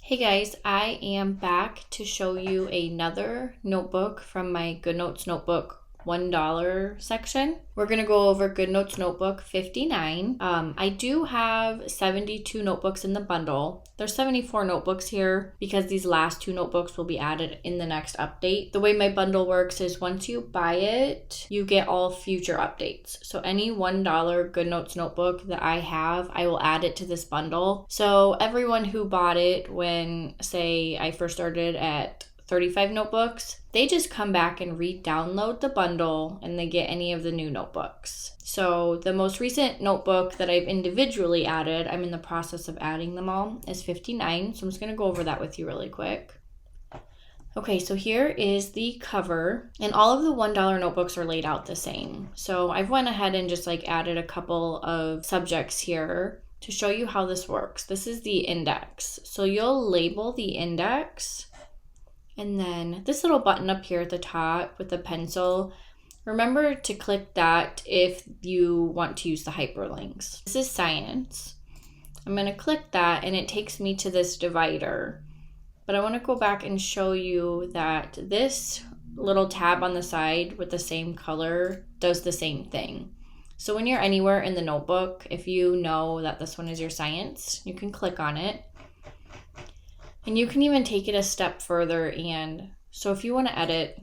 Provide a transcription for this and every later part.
Hey guys, I am back to show you another notebook from my Goodnotes notebook $1 section. We're going to go over Goodnotes notebook 59. I do have 72 notebooks in the bundle. There's 74 notebooks here because these last two notebooks will be added in the next update. The way my bundle works is once you buy it, you get all future updates. So any $1 Goodnotes notebook that I have, I will add it to this bundle. So everyone who bought it when, say, I first started at 35 notebooks, they just come back and re-download the bundle and they get any of the new notebooks. So the most recent notebook that I've individually added, I'm in the process of adding them all, is 59. So I'm just going to go over that with you really quick. Okay, so here is the cover, and all of the $1 notebooks are laid out the same. So I've went ahead and just added a couple of subjects here to show you how this works. This is the index. So you'll label the index. And then this little button up here at the top with the pencil, remember to click that if you want to use the hyperlinks. This is science. I'm going to click that and it takes me to this divider. But I want to go back and show you that this little tab on the side with the same color does the same thing. So when you're anywhere in the notebook, if you know that this one is your science, you can click on it. And you can even take it a step further, and so if you want to edit,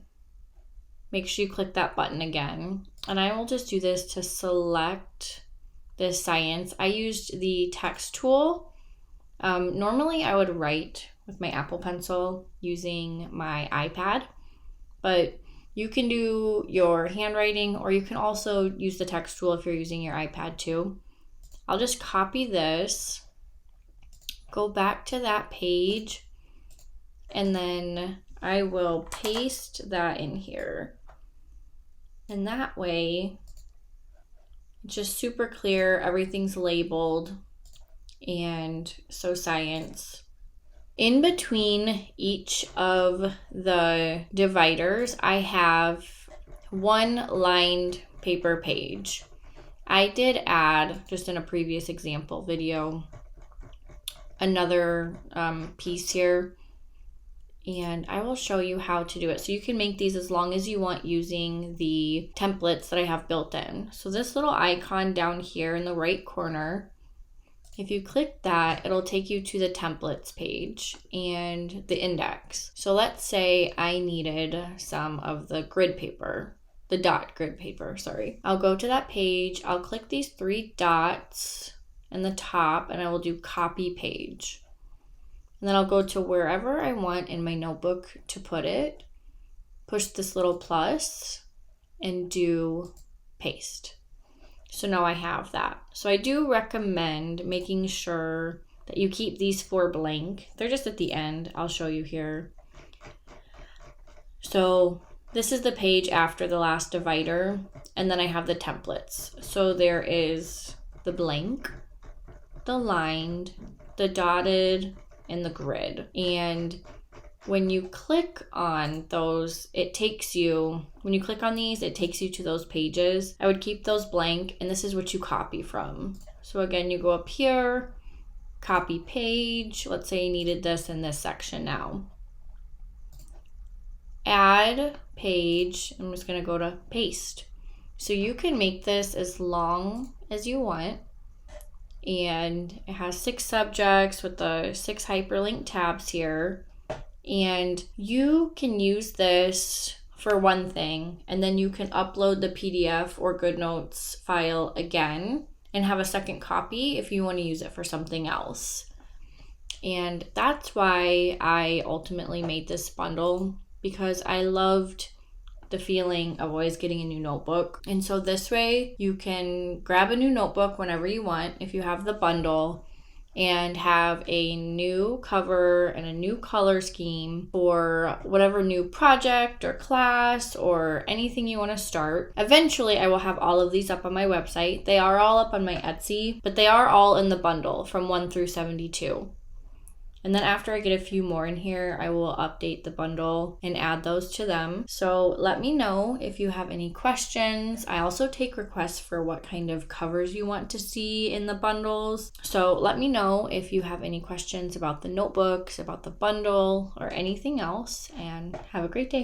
make sure you click that button again. And I will just do this to select this science. I used the text tool. Normally I would write with my Apple Pencil using my iPad, but you can do your handwriting or you can also use the text tool if you're using your iPad too. I'll just copy this. Go back to that page, and then I will paste that in here. And that way, it's just super clear, everything's labeled, and so science. In between each of the dividers, I have one lined paper page. I did add, just in a previous example video, another piece here, and I will show you how to do it. So you can make these as long as you want using the templates that I have built in. So this little icon down here in the right corner, if you click that, it'll take you to the templates page and the index. So let's say I needed some of the grid paper, the dot grid paper, sorry. I'll go to that page, I'll click these three dots in the top, and I will do copy page. And then I'll go to wherever I want in my notebook to put it, push this little plus, and do paste. So now I have that. So I do recommend making sure that you keep these 4 blank. They're just at the end. I'll show you here. So this is the page after the last divider, and then I have the templates. So there is the blank, the lined, the dotted, and the grid. And when you click on those, it takes you, when you click on these, it takes you to those pages. I would keep those blank, and this is what you copy from. So again, you go up here, copy page. Let's say you needed this in this section now. Add page. I'm just gonna go to paste. So you can make this as long as you want. And it has 6 subjects with the 6 hyperlink tabs here. And you can use this for one thing, and then you can upload the PDF or Goodnotes file again and have a second copy if you want to use it for something else. And that's why I ultimately made this bundle, because I loved the feeling of always getting a new notebook. And so this way you can grab a new notebook whenever you want if you have the bundle, and have a new cover and a new color scheme for whatever new project or class or anything you want to start. Eventually I will have all of these up on my website. They are all up on my Etsy, but they are all in the bundle from 1 through 72. And then after I get a few more in here, I will update the bundle and add those to them. So let me know if you have any questions. I also take requests for what kind of covers you want to see in the bundles. So let me know if you have any questions about the notebooks, about the bundle, or anything else, and have a great day.